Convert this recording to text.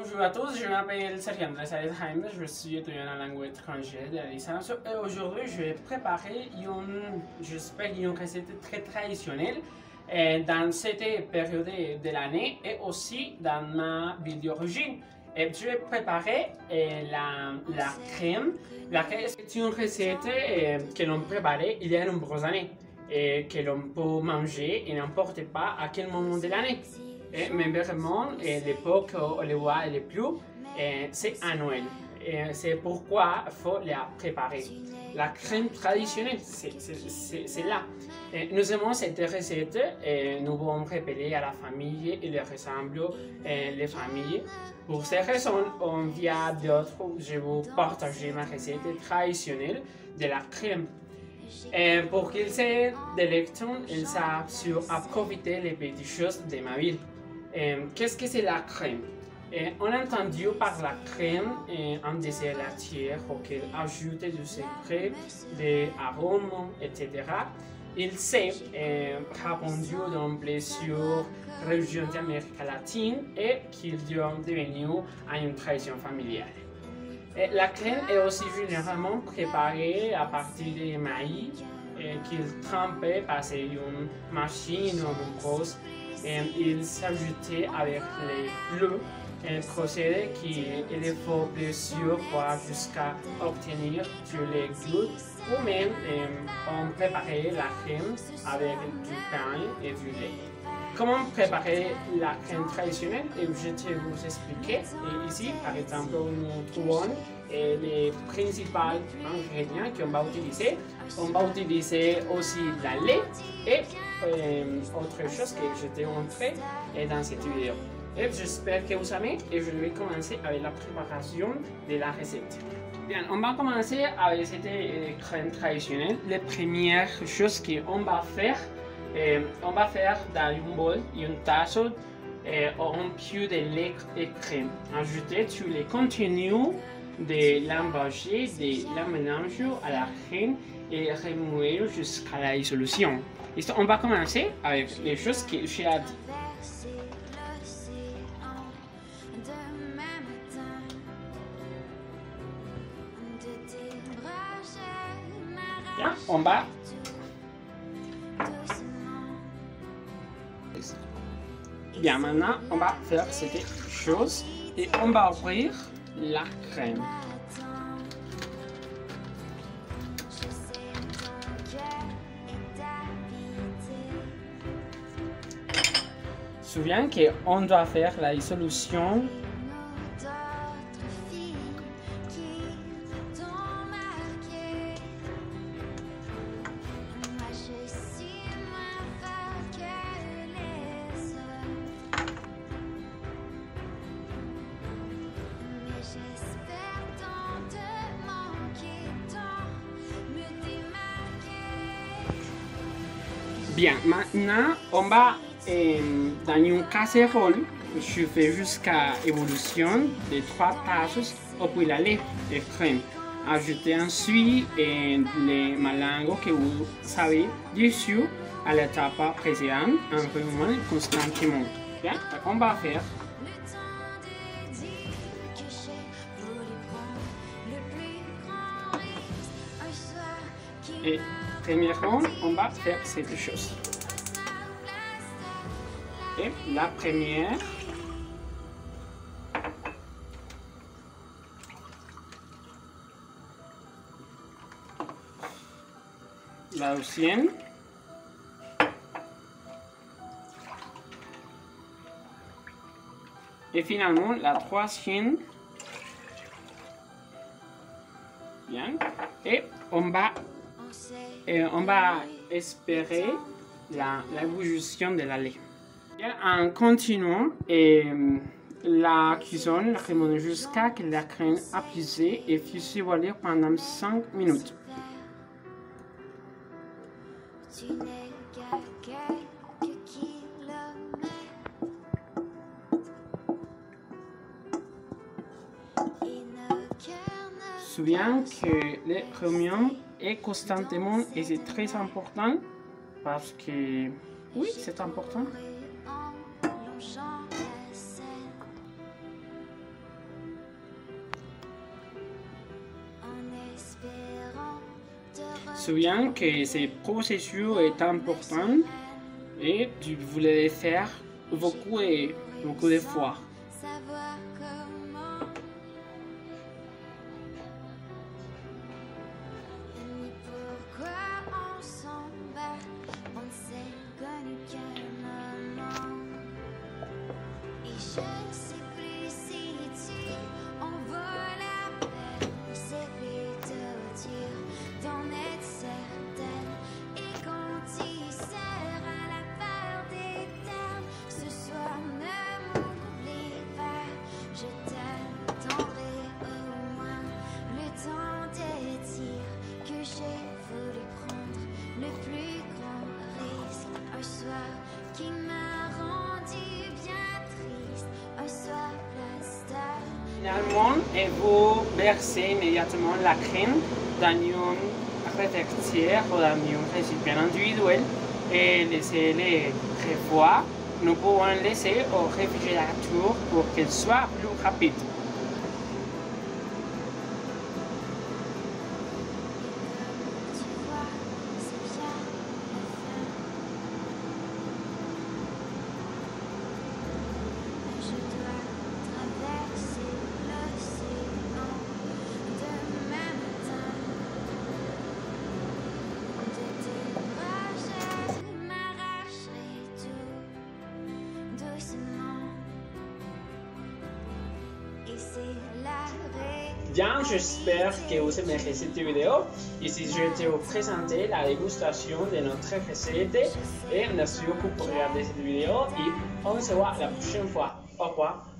Bonjour à tous, je m'appelle Sergio Andrés Jaime, je suis étudiant en langue étrangère de la licence et aujourd'hui je vais préparer une recette très traditionnelle dans cette période de l'année et aussi dans ma ville d'origine. Je vais préparer la crème. La crème est une recette que l'on préparait il y a de nombreuses années et que l'on peut manger n'importe pas à quel moment de l'année. Mais vraiment, l'époque où le roi est le plus, c'est à Noël. C'est pourquoi il faut la préparer. La crème traditionnelle, c'est là. Nous aimons cette recette et nous voulons rappeler à la famille et les ressemble les familles. Pour ces raisons, on vient d'autres, je vous partager ma recette traditionnelle de la crème. Pour qu'ils se délectent, ils savent sur à profiter les petites choses de ma ville. Qu'est-ce que c'est la crème? On a entendu par la crème un dessert laitier auquel ajoute du sucre, des arômes, etc. Il s'est répandu dans plusieurs régions d'Amérique latine et qu'il est devenu une tradition familiale. La crème est aussi généralement préparée à partir de maïs qu'il trempe par une machine ou une brosse. Il s'ajoutait avec l'eau, un procédé qui il faut plusieurs fois jusqu'à obtenir du lait goût ou même on préparait la crème avec du pain et du lait. Comment préparer la crème traditionnelle? Je vais vous expliquer. Et ici, par exemple, nous trouvons les principaux ingrédients qu'on va utiliser. On va utiliser aussi le lait et autre chose que je t'ai montré dans cette vidéo. Et j'espère que vous aimez et je vais commencer avec la préparation de la recette. Bien, on va commencer avec cette crème traditionnelle. Les premières choses qu'on va faire, on va faire dans un bol une tasse un peu de lait et crème. Ajouter tous les contenus de l'emballage, de la mélange à la crème et remuer jusqu'à la dissolution. On va commencer avec les choses que j'ai dit. Bien, on va bien, maintenant on va faire cette chose et on va ouvrir la crème. Souviens qu'on doit faire la dissolution . Bien, maintenant on va dans une casserole, je fais jusqu'à ébullition de 3 tasses au puis la lait de crème. Ajoutez ensuite les mélanges que vous savez dessus à l'étape précédente en remuant constamment. Bien, on va faire. Et premièrement, on va faire cette chose. Et la première, la deuxième, et finalement la troisième. Bien, et on va espérer l'ébullition de la lait. En continuant la cuisson, la remonter jusqu'à ce que la crème appuisée et fusionnée pendant 5 minutes. Souviens que le remuant est constamment et c'est très important parce que oui, c'est important. souviens que ce processus est important et tu voulais le faire beaucoup de fois. Savoir comment ni pourquoi on s'en bat, on ne s'est connu qu'un moment. Et je ne sais plus si tu en vaut la peine, c'est plutôt dur d'en être certaine. Et quand tu seras la part des termes, ce soir ne m'oublie pas, je t'attendrai au moins le temps de dire que j'ai voulu prendre le plus grand risque. Un soir qui m'a rendu bien triste, un soir plastar. Finalement, vous versez immédiatement la crème dans une réfrigérateur ou dans un récipient individuel et laissez-les refroidir. Nous pouvons laisser au réfrigérateur pour qu'il soit plus rapide. Tu vois, c'est bien la fin. Je dois traverser l'océan demain matin. De tes bras, je m'arracherai tout doucement. Et c'est la Bien, j'espère que vous aimez cette vidéo. Ici, je vais vous présenter la dégustation de notre recette. Et merci beaucoup pour regarder cette vidéo et on se voit la prochaine fois. Au revoir.